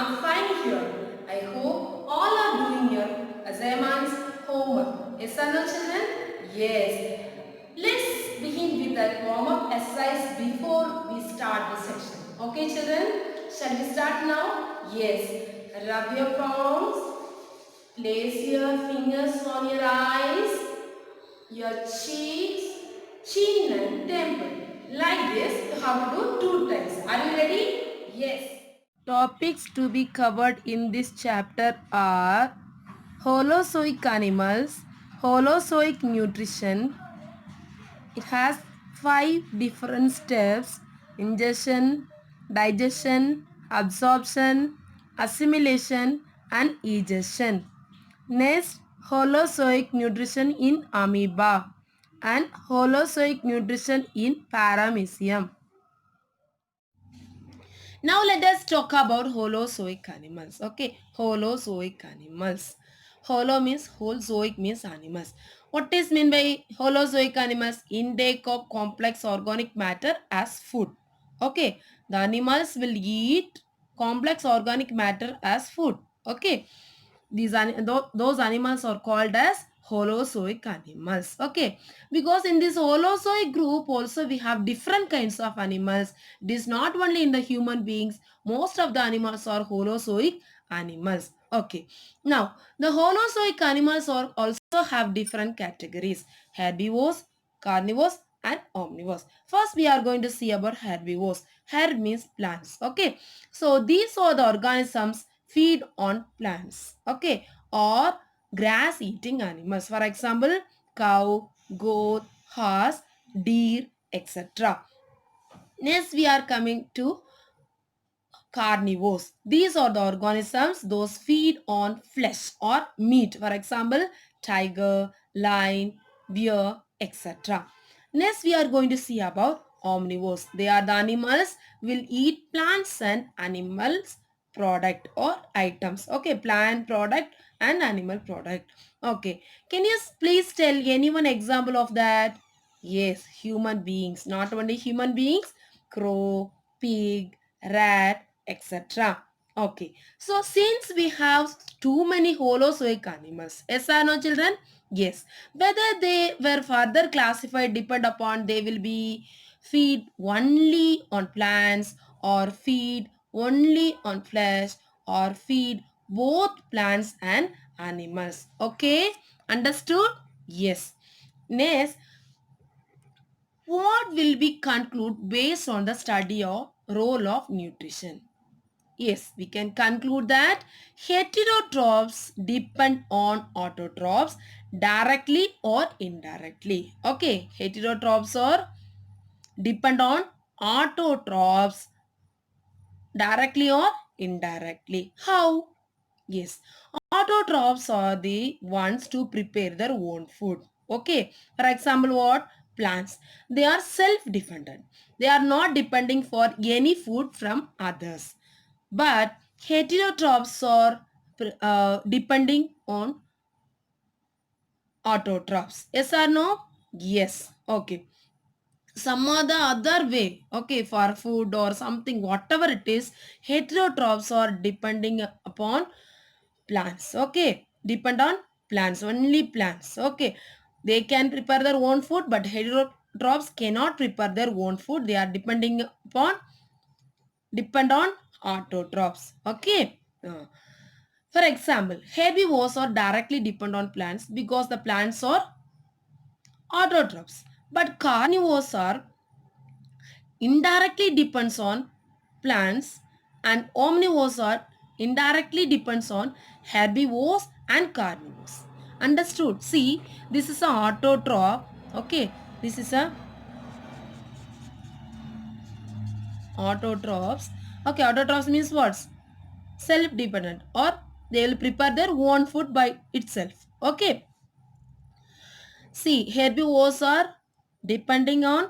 I'm fine here. I hope all are doing your assignments, homework. Yes or no, children? Yes. Let's begin with that warm-up exercise before we start the session. Okay, children? Shall we start now? Yes. Rub your palms. Place your fingers on your eyes, your cheeks, chin and temple. Like this, you have to do 2 times. Are you ready? Yes. Topics to be covered in this chapter are Holozoic animals, Holozoic nutrition. It has 5 different steps: ingestion, digestion, absorption, assimilation, and egestion. Next, Holozoic nutrition in amoeba and Holozoic nutrition in paramecium. Now let us talk about holozoic animals. Okay, holozoic animals. Holo means whole, zoic means animals. What is mean by holozoic animals? Intake of complex organic matter as food. Okay, the animals will eat complex organic matter as food. Okay, those animals are called as holozoic animals. Okay, because in this holozoic group also we have different kinds of animals. It is not only in the human beings. Most of the animals are holozoic animals. Okay, now the holozoic animals are also have different categories: herbivores, carnivores, and omnivores. First we are going to see about herbivores. Herb means plants. Okay, so these are the organisms feed on plants, okay, or grass eating animals. For example, cow, goat, horse, deer, etc. Next we are coming to carnivores. These are the organisms those feed on flesh or meat. For example, tiger, lion, bear, etc. Next we are going to see about omnivores. They are the animals will eat plants and animals product or items. Okay, plant product and animal product. Okay, can you please tell anyone example of that? Yes, human beings. Not only human beings, crow, pig, rat, etc. Okay, so since we have too many holozoic animals, yes or no, children? Yes. Whether they were further classified depend upon they will be feed only on plants or feed only on flesh or feed both plants and animals. Okay, understood? Yes. Next, what will be conclude based on the study of role of nutrition? Yes, we can conclude that heterotrophs depend on autotrophs directly or indirectly. Okay, heterotrophs are depend on autotrophs directly or indirectly. How? Yes, autotrophs are the ones to prepare their own food. Okay, for example, what? Plants. They are self-dependent. They are not depending for any food from others. But heterotrophs are depending on autotrophs. Yes or no? Yes. Okay. Some other way, okay, for food or something, whatever it is, heterotrophs are depending upon plants. Okay, depend on plants, only plants. Okay, they can prepare their own food, but heterotrophs cannot prepare their own food. They are depend on autotrophs. Okay. For example, herbivores are directly depend on plants because the plants are autotrophs, but carnivores are indirectly depends on plants, and omnivores are indirectly depends on herbivores and carnivores. Understood? See, this is a autotroph. Okay, this is a autotrophs. Okay, autotrophs means what? Self dependent, or they will prepare their own food by itself. Okay, see, herbivores are depending on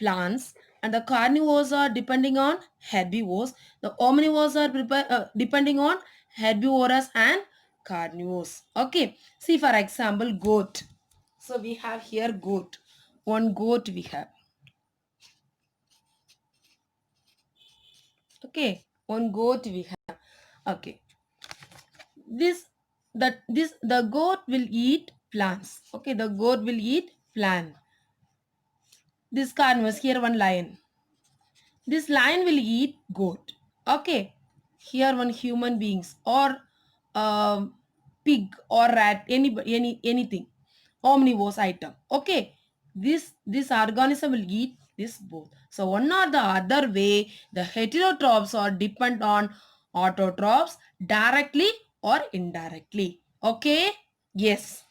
plants and the carnivores are depending on herbivores. The omnivores are depending on herbivores and carnivores. Okay, see, for example, goat. So we have here goat. One goat we have. Okay, one goat we have. Okay, this the goat will eat plants. Okay, the goat will eat plant. This carnivores, here one lion. This lion will eat goat. Okay, here one human beings or pig or rat, anything, omnivores item. Okay, this organism will eat this both. So one or the other way, the heterotrophs are depend on autotrophs directly or indirectly. Okay, yes.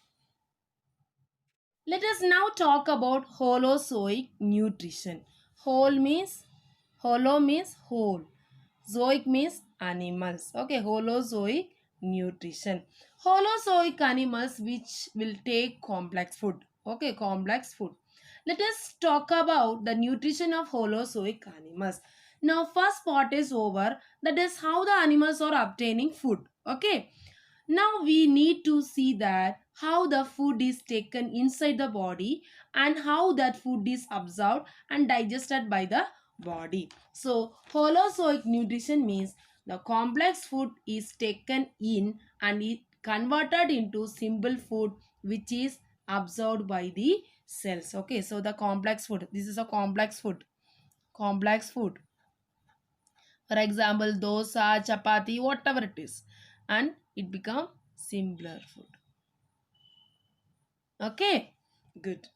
Let us now talk about holozoic nutrition. Whole means holo means whole. Zoic means animals. Okay, holozoic nutrition. Holozoic animals which will take complex food. Okay, complex food. Let us talk about the nutrition of holozoic animals. Now, first part is over. That is how the animals are obtaining food. Okay, now we need to see that how the food is taken inside the body and how that food is absorbed and digested by the body. So holozoic nutrition means the complex food is taken in and it converted into simple food which is absorbed by the cells. Okay, so the complex food, this is a complex food. Complex food, for example dosa, chapati, whatever it is, and it become simpler food. Okay, good.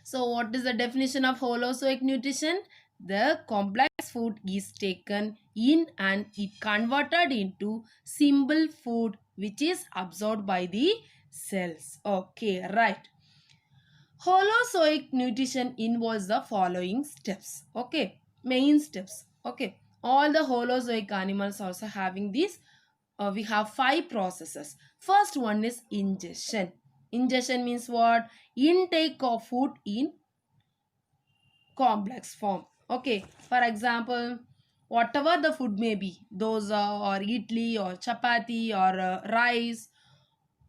So what is the definition of holozoic nutrition? The complex food is taken in and it converted into simple food which is absorbed by the cells. Okay, right. Holozoic nutrition involves the following steps. Okay, main steps. Okay, all the holozoic animals also having these. We have five processes. First one is ingestion. Ingestion means what? Intake of food in complex form. Okay, for example, whatever the food may be, dosa or idli or chapati or rice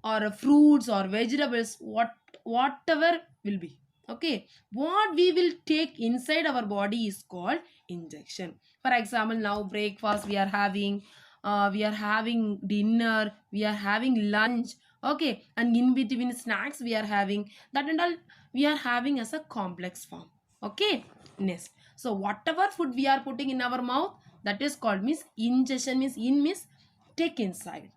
or fruits or vegetables, whatever will be. Okay, what we will take inside our body is called injection. For example, now breakfast we are having dinner, we are having lunch. Okay, and in between snacks we are having that and all, we are having as a complex form. Okay, next, so whatever food we are putting in our mouth, that is called means ingestion. Means in means take inside.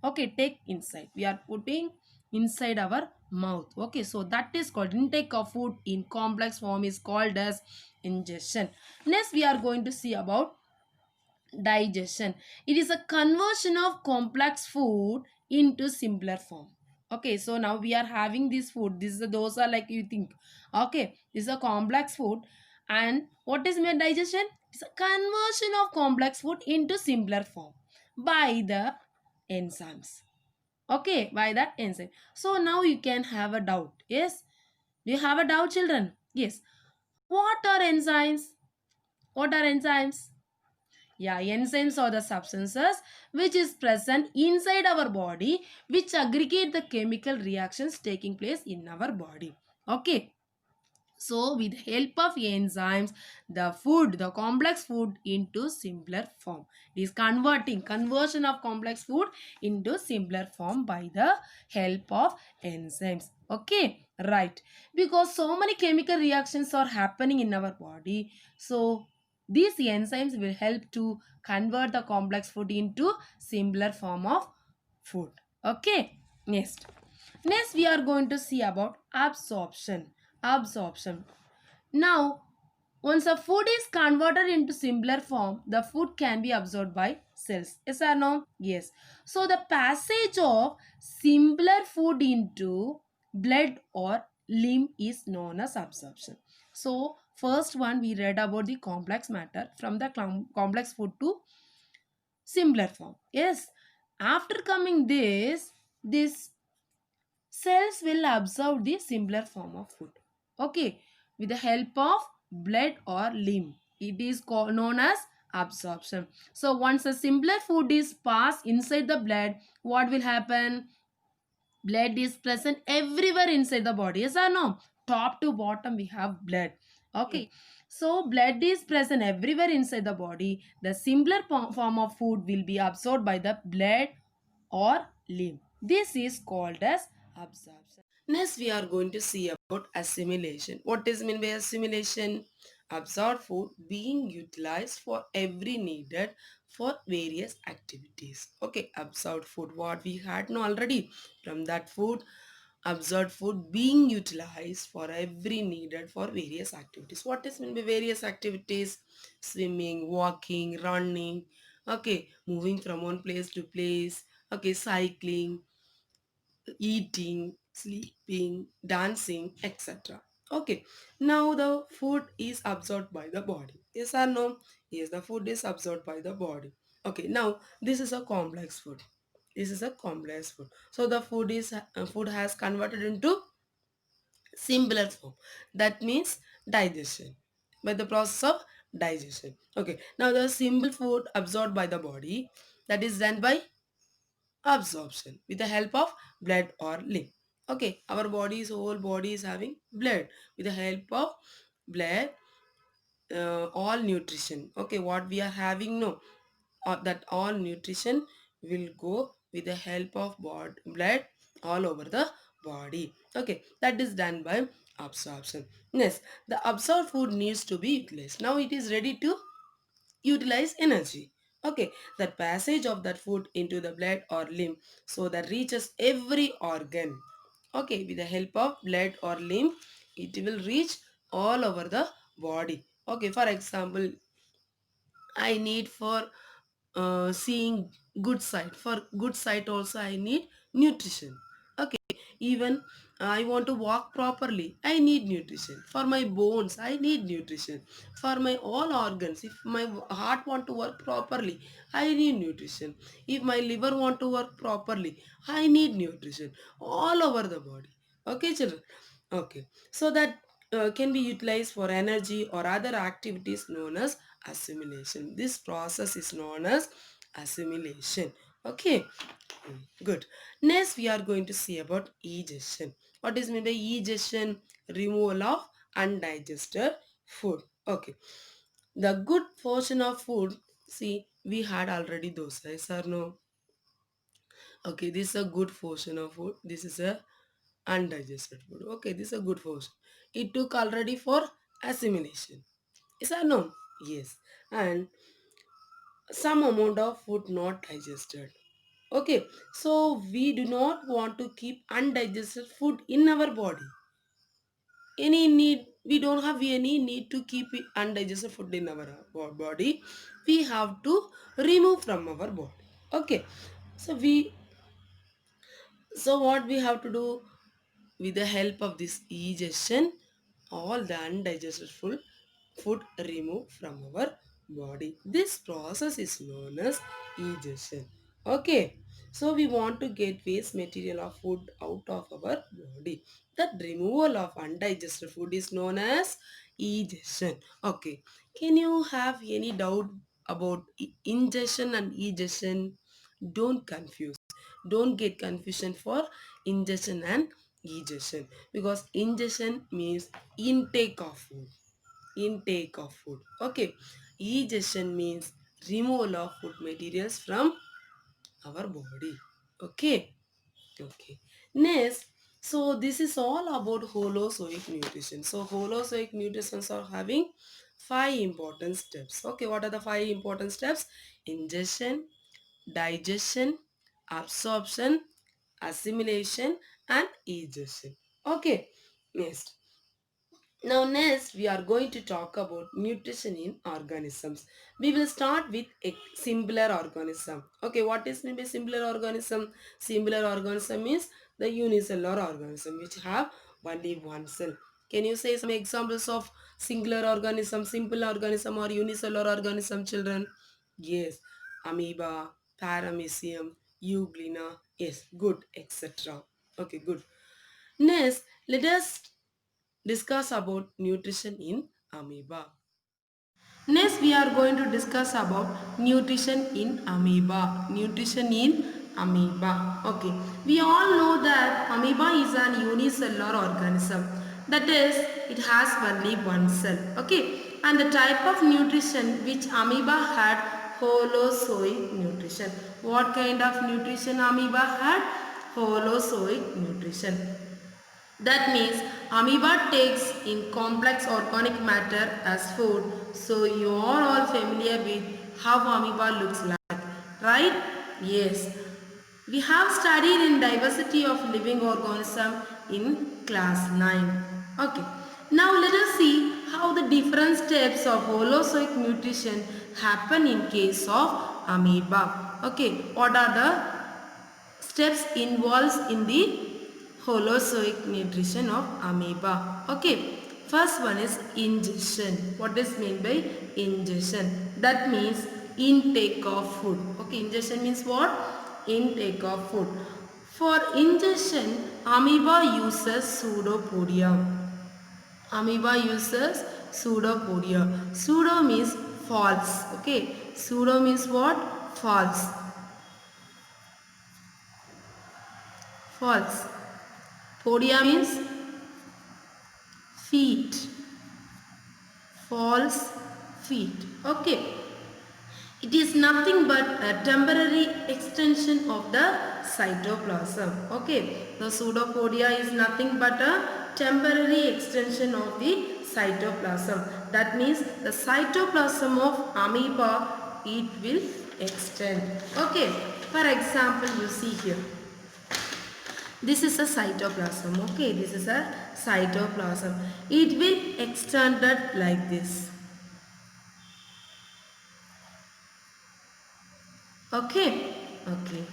Okay, take inside, we are putting inside our mouth. Okay, so that is called intake of food in complex form is called as ingestion. Next we are going to see about digestion. It is a conversion of complex food into simpler form. Okay, so now we are having this food, this is a dosa like you think. Okay, this is a complex food, and what is made digestion? It's a conversion of complex food into simpler form by the enzymes. Okay, by that enzyme. So now you can have a doubt. Yes, do you have a doubt, children? Yes. What are enzymes? What are enzymes? Yeah, enzymes are the substances which is present inside our body which aggregate the chemical reactions taking place in our body. Okay, so with help of enzymes, the food, the complex food into simpler form. It is conversion of complex food into simpler form by the help of enzymes. Okay, right. Because so many chemical reactions are happening in our body. So these enzymes will help to convert the complex food into simpler form of food. Okay, next. Next we are going to see about absorption. Absorption. Now, once a food is converted into simpler form, the food can be absorbed by cells. Yes or no? Yes. So the passage of simpler food into blood or limb is known as absorption. So first one we read about the complex matter from the complex food to simpler form. Yes. After coming this cells will absorb the simpler form of food. Okay, with the help of blood or limb. It is known as absorption. So once a simpler food is passed inside the blood, what will happen? Blood is present everywhere inside the body. Yes or no? Top to bottom we have blood. Okay, so blood is present everywhere inside the body. The simpler form of food will be absorbed by the blood or lymph. This is called as absorption. Next, we are going to see about assimilation. What is mean by assimilation? Absorbed food being utilized for every needed for various activities. Okay, absorbed food. What we had no already from that food, absorbed food being utilized for every needed for various activities. What is mean by various activities? Swimming, walking, running. Okay, moving from one place to place. Okay, cycling, eating, sleeping, dancing, etc. Okay, now the food is absorbed by the body. Yes or no? Yes, the food is absorbed by the body. Okay, now this is a complex food. This is a complex food. So the food has converted into simpler form. That means digestion. By the process of digestion. Okay, now the simple food absorbed by the body, that is done by absorption with the help of blood or lymph. Okay, our body's whole body is having blood. With the help of blood, all nutrition. Okay, what we are having, no, that all nutrition will go with the help of blood all over the body. Okay, that is done by absorption. Next, the absorbed food needs to be utilized. Now it is ready to utilize energy. Okay, the passage of that food into the blood or lymph so that reaches every organ. Okay, with the help of blood or lymph, it will reach all over the body. Okay, for example, I need for seeing good sight. For good sight also I need nutrition. Okay, even I want to walk properly, I need nutrition. For my bones, I need nutrition. For my all organs, if my heart want to work properly, I need nutrition. If my liver want to work properly, I need nutrition. All over the body. Okay, children. Okay, so that can be utilized for energy or other activities known as assimilation. This process is known as assimilation. Okay, good. Next, we are going to see about egestion. What is meant by egestion? Removal of undigested food. Okay, the good portion of food. See, we had already those, yes or no? Okay, this is a good portion of food. This is a undigested food. Okay, this is a good portion. It took already for assimilation. Yes or no? Yes. And some amount of food not digested. Okay, so we do not want to keep undigested food in our body. Any need, we don't have any need to keep undigested food in our body. We have to remove from our body. Okay, so what we have to do with the help of this digestion, all the undigested food removed from our body. This process is known as digestion. Okay, so we want to get waste material of food out of our body. That removal of undigested food is known as digestion. Okay, can you have any doubt about ingestion and digestion? Don't confuse. Don't get confusion for ingestion and digestion, because ingestion means intake of food. Intake of food. Okay, digestion means removal of food materials from our body. Okay. Okay. Next, so this is all about holozoic nutrition. So holozoic nutritions are having five important steps. Okay, what are the five important steps? Ingestion, digestion, absorption, assimilation, and digestion. Okay. Next, now next we are going to talk about nutrition in organisms. We will start with a simpler organism. Okay, what is meant by simpler organism? Simpler organism is the unicellular organism which have only one cell. Can you say some examples of singular organism, simple organism or unicellular organism, children? Yes, amoeba, paramecium, euglena. Yes, good, etc. Okay, good. Next, let us discuss about nutrition in amoeba. Next, we are going to discuss about nutrition in amoeba. Nutrition in amoeba. Okay. We all know that amoeba is an unicellular organism. That is, it has only one cell. Okay, and the type of nutrition which amoeba had, holozoic nutrition. What kind of nutrition amoeba had? Holozoic nutrition. That means amoeba takes in complex organic matter as food. So you are all familiar with how amoeba looks like, right? Yes. We have studied in diversity of living organism in class 9. Okay. Now let us see how the different steps of holozoic nutrition happen in case of amoeba. Okay. What are the steps involved in the holozoic nutrition of amoeba? Okay. First one is ingestion. What is meant by ingestion? That means intake of food. Okay, ingestion means what? Intake of food. For ingestion, amoeba uses pseudopodia. Amoeba uses pseudopodia. Pseudo means false. Okay, pseudo means what? False. False. Podia means feet. False feet. Okay. It is nothing but a temporary extension of the cytoplasm. Okay. The pseudopodia is nothing but a temporary extension of the cytoplasm. That means the cytoplasm of amoeba, it will extend. Okay. For example, you see here. This is a cytoplasm. Okay. This is a cytoplasm. It will extend it like this. Okay. Okay.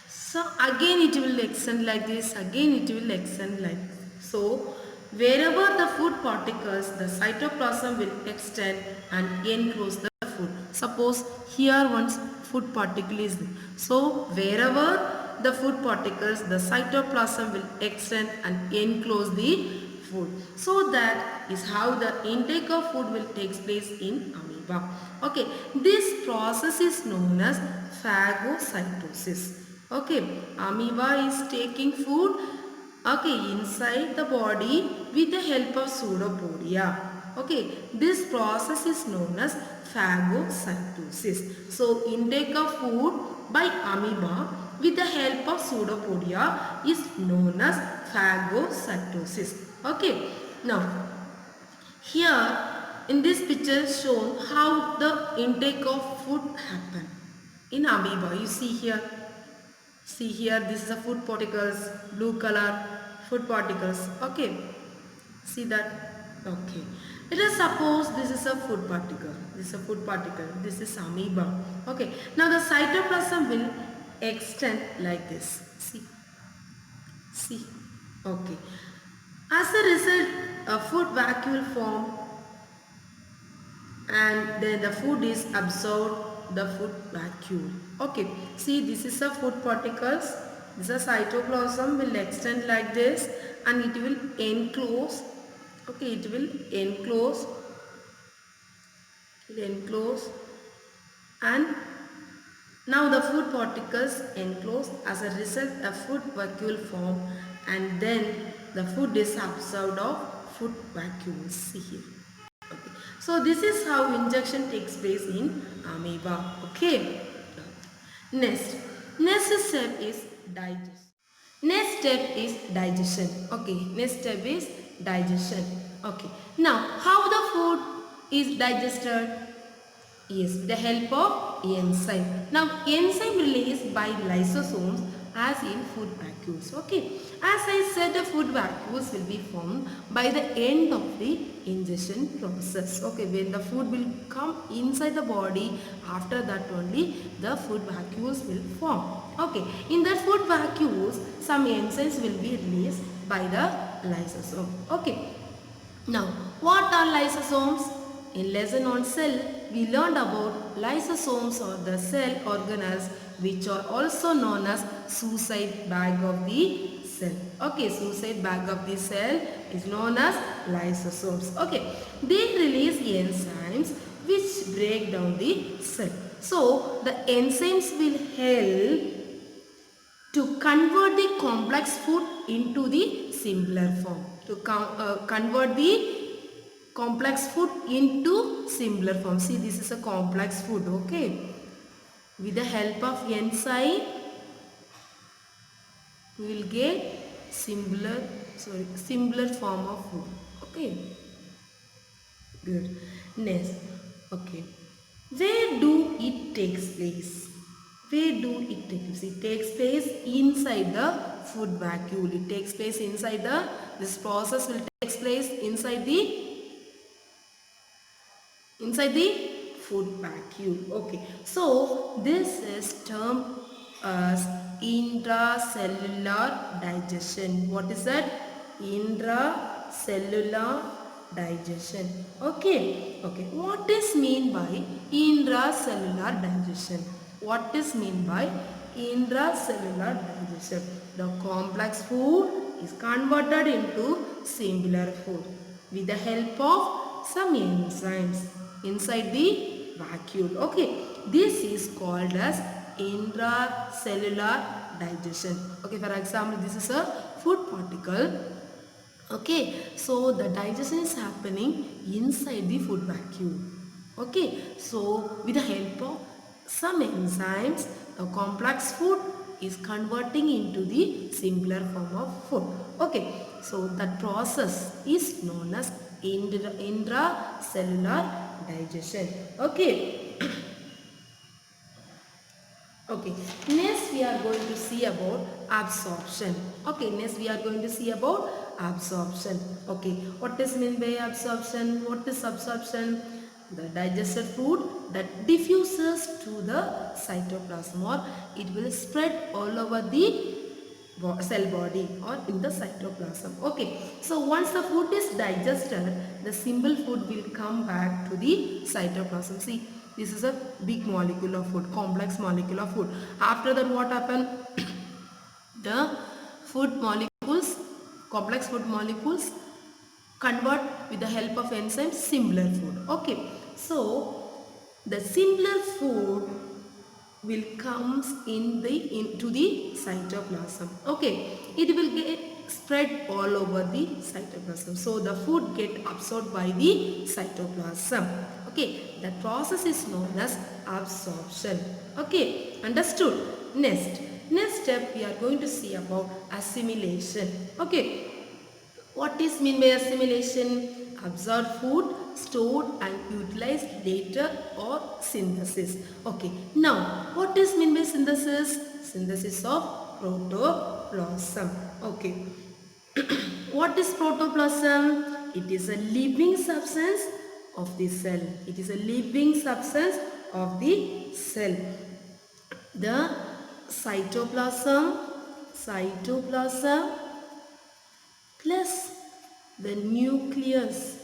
So again it will extend like this. Again it will extend like this. So wherever the food particles, the cytoplasm will extend and enclose the food. Suppose here once food particle is there. So wherever the food particles, the cytoplasm will extend and enclose the food. So that is how the intake of food will take place in amoeba. Okay, this process is known as phagocytosis. Okay, amoeba is taking food, okay, inside the body with the help of pseudopodia. Okay, this process is known as phagocytosis. So intake of food by amoeba with the help of pseudopodia is known as phagocytosis. Okay, now here in this picture shown how the intake of food happen in amoeba. You see here, this is a food particles, blue color food particles. Okay, see that. Okay, let us suppose this is a food particle, this is a food particle, this is amoeba. Okay, now the cytoplasm will extend like this. See. Okay, as a result a food vacuole form and then the food is absorbed the food vacuole. Okay, see, this is a food particles, this is a cytoplasm will extend like this and it will enclose. Okay, it will enclose and now the food particles enclose. As a result a food vacuole form and then the food is absorbed of food vacuole. See here. Okay. So this is how injection takes place in amoeba. Okay. Next step is digestion. Next step is digestion. Okay. Next step is digestion. Okay. Now how the food is digested? Yes, with the help of enzyme. Now enzyme released by lysosomes as in food vacuoles. Okay, as I said, the food vacuoles will be formed by the end of the ingestion process. Okay, when the food will come inside the body, after that only the food vacuoles will form. Okay, in the food vacuoles some enzymes will be released by the lysosome. Okay, now what are lysosomes? In lesson on cell, we learned about lysosomes or the cell organelles which are also known as suicide bag of the cell. Okay, suicide bag of the cell is known as lysosomes. Okay, they release enzymes which break down the cell. So, the enzymes will help to convert the complex food into the simpler form. to convert the complex food into simpler form. See, this is a complex food, okay? With the help of enzyme, we will get simpler form of food, okay? Good. Next, okay. Where do it takes place? Where do it take place? It takes place inside the food vacuole. It takes place inside the, this process will takes place inside the food vacuole. Okay, so this is termed as intracellular digestion. What is that? Intracellular digestion. Okay, okay, what is mean by intracellular digestion? What is mean by intracellular digestion? The complex food is converted into simpler food with the help of some enzymes inside the vacuole. Okay, this is called as intracellular digestion. Okay, for example, this is a food particle. Okay, so the digestion is happening inside the food vacuole. Okay, so with the help of some enzymes, the complex food is converting into the simpler form of food. Okay, so that process is known as intracellular digestion. Okay. Okay, next we are going to see about absorption. Okay, next we are going to see about absorption. Okay, what is meant by absorption? What is absorption? The digested food that diffuses to the cytoplasm, or it will spread all over the cell body or in the cytoplasm. Okay, so once the food is digested, the simple food will come back to the cytoplasm. See, this is a big molecule of food, complex molecule of food. After that, what happened? The food molecules, complex food molecules, convert with the help of enzymes simpler food. Okay, so the simpler food will comes into the cytoplasm. Okay, it will get spread all over the cytoplasm. So the food get absorbed by the cytoplasm. Okay, that process is known as absorption. Okay, understood? Next step we are going to see about assimilation. Okay, what is mean by assimilation? Absorbed food stored and utilized later, or synthesis. Okay, now what is mean by synthesis? Synthesis of protoplasm. Okay. What is protoplasm? It is a living substance of the cell. It is a living substance of the cell. The cytoplasm plus the nucleus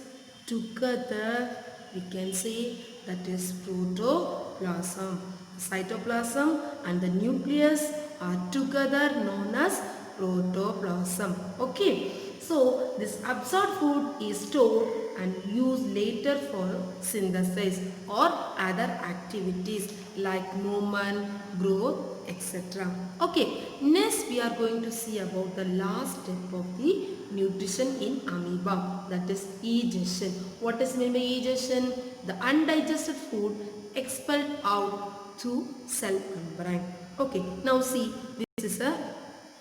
together, we can say that is protoplasm. Cytoplasm and the nucleus are together known as protoplasm. Okay, so this absorbed food is stored and used later for synthesis or other activities like movement, growth, etc. Okay, next we are going to see about the last step of the nutrition in amoeba, that is egestion. What is meant by egestion? The undigested food expelled out through cell membrane. Okay, now see, this is a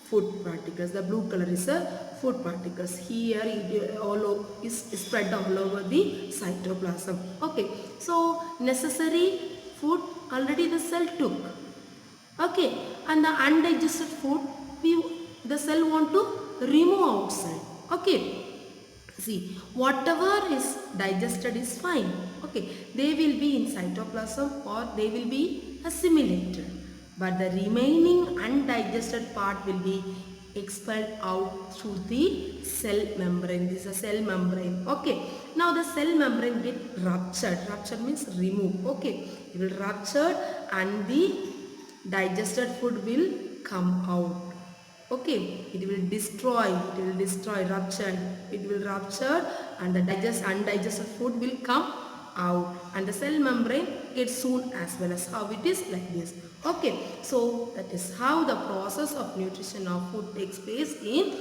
food particles. The blue color is a food particles. Here it is spread all over the cytoplasm. Okay, so necessary food already the cell took. Okay, and the undigested food the cell want to remove outside. Okay, see, whatever is digested is fine. Okay, they will be in cytoplasm or they will be assimilated, but the remaining undigested part will be expelled out through the cell membrane. This is a cell membrane. Okay, now the cell membrane get ruptured. Ruptured means remove. Okay, it will rupture and the digested food will come out. Okay, it will destroy, rupture, it will rupture and the undigested food will come out and the cell membrane gets soon as well. As how it is like this. Okay, so that is how the process of nutrition of food takes place in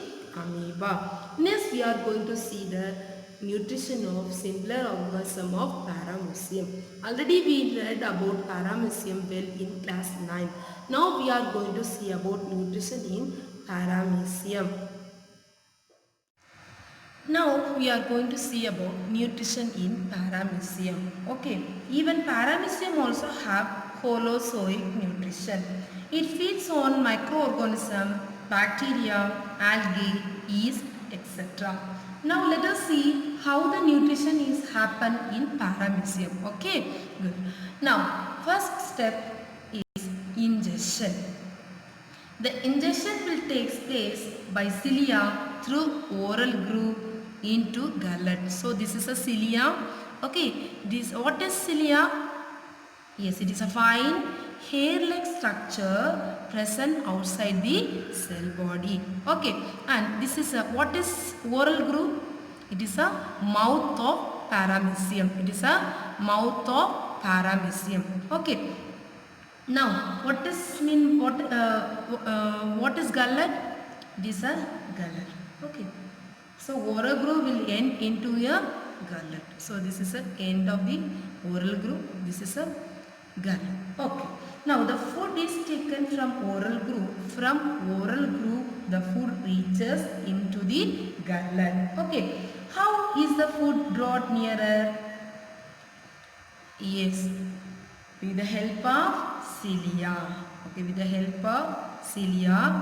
amoeba. Next we are going to see the nutrition of simpler organism of paramecium. Already we read about paramecium well in class 9. Now we are going to see about nutrition in paramecium. Now we are going to see about nutrition in paramecium. Okay, even paramecium also have holozoic nutrition. It feeds on microorganisms, bacteria, algae, yeast, etc. Now let us see how the nutrition is happen in paramecium. Okay, good. Now first step is ingestion. The ingestion will take place by cilia through oral groove into gullet. So this is a cilia. Okay, this what is cilia? Yes, it is a fine hair-like structure present outside the cell body. Okay, and this is a what is oral groove? It is a mouth of paramecium. It is a mouth of paramecium. Okay. Now, what is gullet? It is a gullet. Okay. So oral groove will end into a gullet. So this is the end of the oral groove. This is a gullet. Okay. Now the food is taken from oral groove. From oral groove, the food reaches into the gullet. Okay. How is the food brought nearer? Yes, with the help of cilia. Okay, with the help of cilia,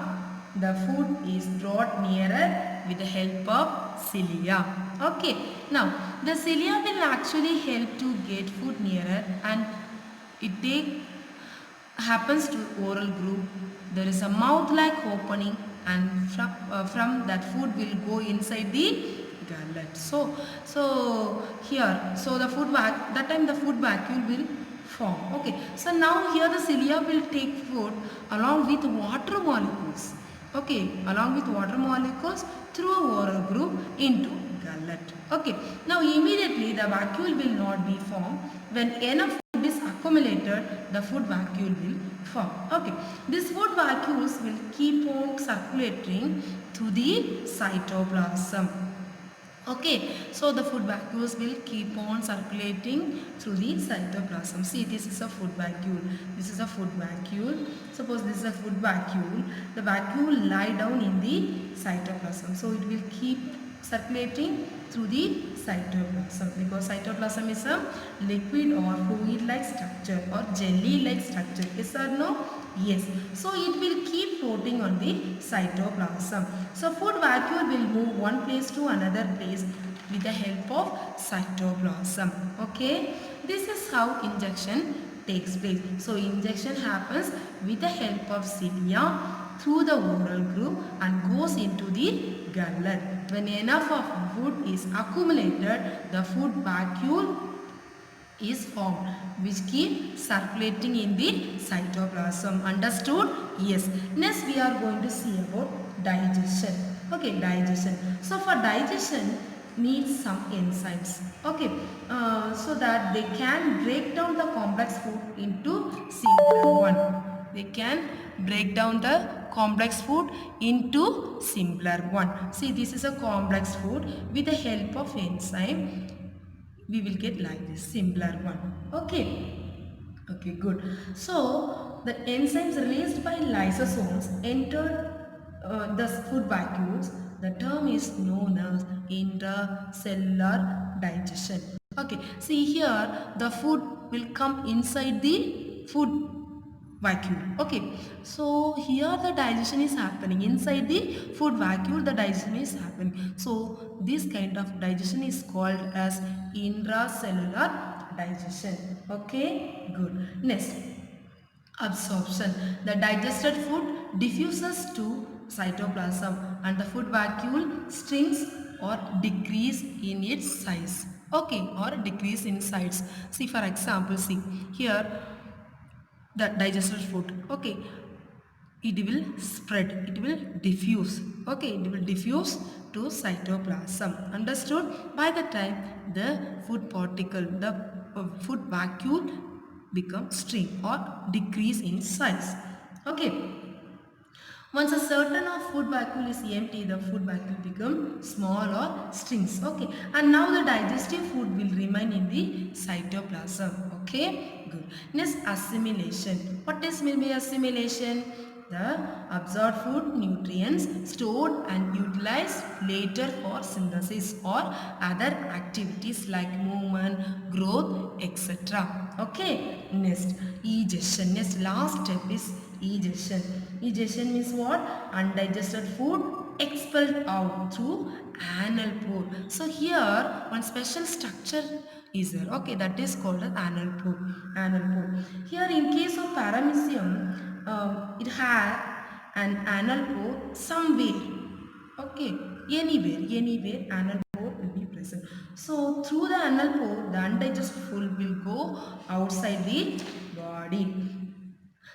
the food is brought nearer with the help of cilia. Okay, now the cilia will actually help to get food nearer, and it happens to oral groove. There is a mouth-like opening, and from that food will go inside the gullet. So here, so the that time the food vacuole will form. Okay, so now here the cilia will take food along with water molecules. Okay, along with water molecules through a oral groove into gullet. Okay, now immediately the vacuole will not be formed. When enough food is accumulated, the food vacuole will form. Okay, these food vacuoles will keep on circulating through the cytoplasm. Okay, so the food vacuoles will keep on circulating through the cytoplasm. See, this is a food vacuole. This is a food vacuole. Suppose this is a food vacuole. The vacuole lie down in the cytoplasm. So it will keep circulating through the cytoplasm, because cytoplasm is a liquid or fluid-like structure or jelly-like structure. Yes or no? Yes. So it will keep floating on the cytoplasm. So food vacuole will move one place to another place with the help of cytoplasm. Okay. This is how injection takes place. So injection happens with the help of cilia through the oral groove and goes into the gullet. When enough of food is accumulated, the food vacuole is formed, which keep circulating in the cytoplasm. Understood? Yes. Next we are going to see about digestion. Okay, digestion. So for digestion needs some enzymes. Okay, so that they can break down the complex food into simpler one. They can break down the complex food into simpler one. See, this is a complex food. With the help of enzyme, we will get like this simpler one. Okay, good. So the enzymes released by lysosomes entered the food vacuoles. The term is known as intracellular digestion. Okay, see here the food will come inside the food vacuole. Okay, so here the digestion is happening inside the food vacuole. The digestion is happening. So this kind of digestion is called as intracellular digestion. Okay, good. Next, absorption. The digested food diffuses to cytoplasm and the food vacuole shrinks or decrease in its size. Okay, or decrease in size. See, for example, see here the digested food. Okay, it will spread, it will diffuse. Okay, it will diffuse to cytoplasm. Understood? By the time the food particle, the food vacuole become shrink or decrease in size. Okay, Once a certain of food vacuole is empty, the food vacuole become small or strings. Okay. And now the digestive food will remain in the cytoplasm. Okay. Good. Next, assimilation. What is mean by assimilation? The absorbed food nutrients stored and utilized later for synthesis or other activities like movement, growth, etc. Okay. Next, egestion. Next, last step is egestion. Egestion means what? Undigested food expelled out through anal pore. So here one special structure is there. Okay, that is called as anal pore. Anal pore. Here in case of paramecium, it had an anal pore somewhere. Okay, anywhere anal pore will be present. So through the anal pore, the undigested food will go outside the body.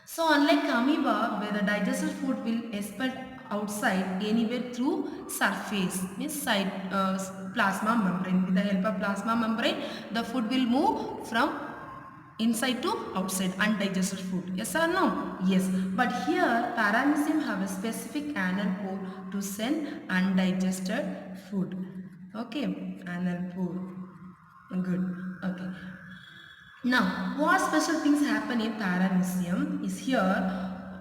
So unlike amoeba, where the digested food will expel outside anywhere through surface, means side plasma membrane. With the help of plasma membrane, the food will move from inside to outside, undigested food. Yes or no? Yes. But here paramecium have a specific anal pore to send undigested food. Okay, anal pore. Good. Okay. Now, what special things happen in paramecium is here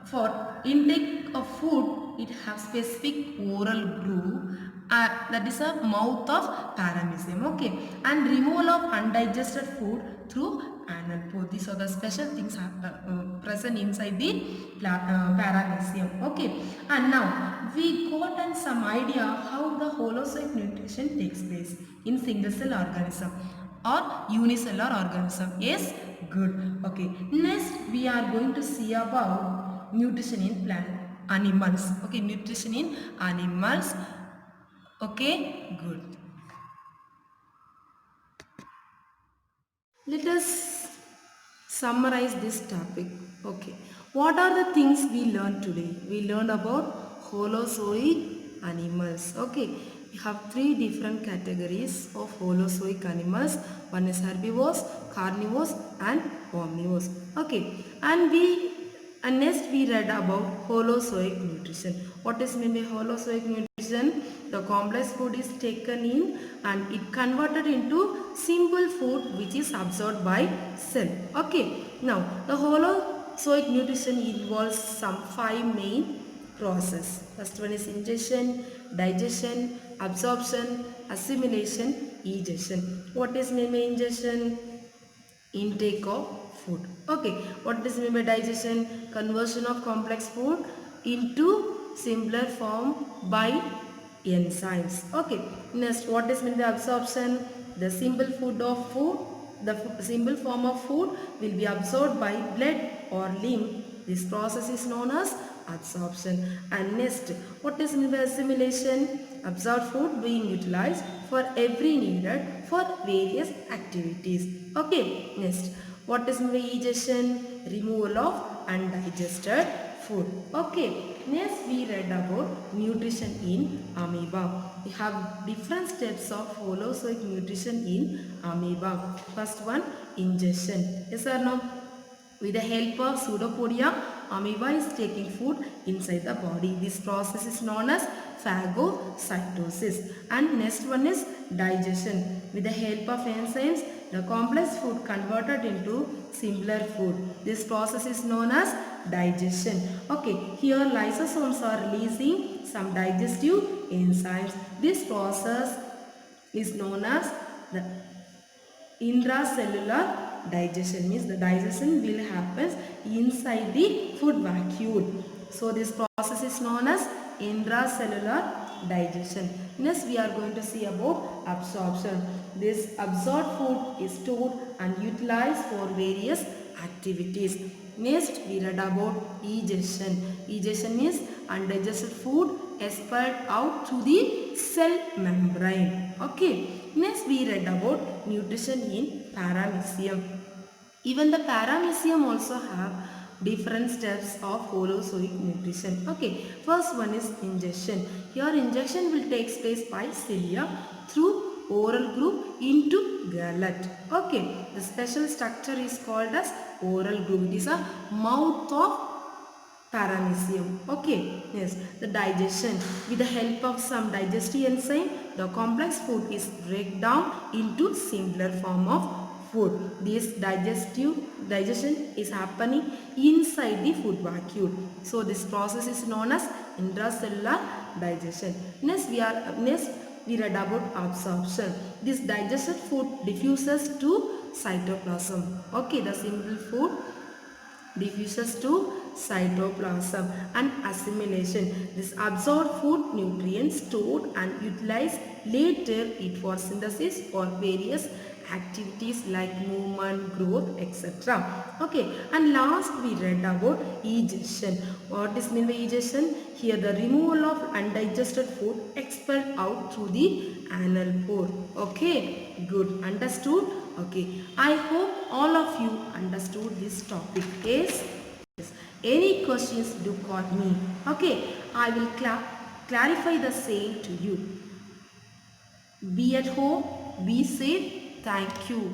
for intake of food, it has specific oral groove that is a mouth of paramecium. Okay, and removal of undigested food through anal pore. These are the special things present inside the paramecium. Okay, and now we got some idea how the holozoic nutrition takes place in single cell organism or unicellular organism. Yes, good. Okay, next we are going to see about nutrition in plant animals. Okay, nutrition in animals. Okay, good. Let us summarize this topic. Okay, what are the things we learned today? We learned about holozoic animals. Okay, we have three different categories of holozoic animals. One is herbivores, carnivores and omnivores. Okay, and next we read about holozoic nutrition. What is meant by holozoic nutrition? The complex food is taken in and it converted into simple food which is absorbed by cell. Okay. Now the holozoic nutrition involves some five main process. First one is ingestion, digestion, absorption, assimilation, egestion. What is meant by ingestion? Intake of food. Okay, what does mean by digestion? Conversion of complex food into simpler form by enzymes. Okay, next what is mean by absorption? The simple food of food, the simple form of food will be absorbed by blood or limb. This process is known as absorption. And next, what is mean by assimilation? Absorbed food being utilized for every needed for various activities. Okay, next, what is mean by egestion? Removal of undigested food. Okay, next we read about nutrition in amoeba. We have different steps of holozoic nutrition in amoeba. First one, ingestion. Yes or no? With the help of pseudopodia, amoeba is taking food inside the body. This process is known as phagocytosis. And next one is digestion. With the help of enzymes, the complex food converted into simpler food. This process is known as digestion. Okay, here lysosomes are releasing some digestive enzymes. This process is known as the intracellular digestion, means the digestion will happen inside the food vacuole. So this process is known as intracellular digestion. Next we are going to see about absorption. This absorbed food is stored and utilized for various activities. Next we read about egestion. Egestion is undigested food expelled out through the cell membrane. Okay. Next we read about nutrition in paramecium. Even the paramecium also have different steps of holozoic nutrition. Okay, first one is ingestion. Here injection will take place by cilia through oral groove into gullet. Okay, the special structure is called as oral groove. It is a mouth of Paramecium. Okay, yes, the digestion. With the help of some digestive enzyme, the complex food is break down into simpler form of food. This digestion is happening inside the food vacuole. So this process is known as intracellular digestion. Next we read about absorption. This digested food diffuses to cytoplasm. Okay, the simple food diffuses to cytoplasm. And assimilation, this absorbed food nutrients stored and utilized later it for synthesis or various activities like movement, growth, etc. Okay, and last we read about egestion. What is mean by egestion? Here the removal of undigested food expelled out through the anal pore. Okay, good, understood. Okay, I hope all of you understood this topic. Yes. Any questions, do call me. Okay, I will clarify the same to you. Be at home, be safe. Thank you.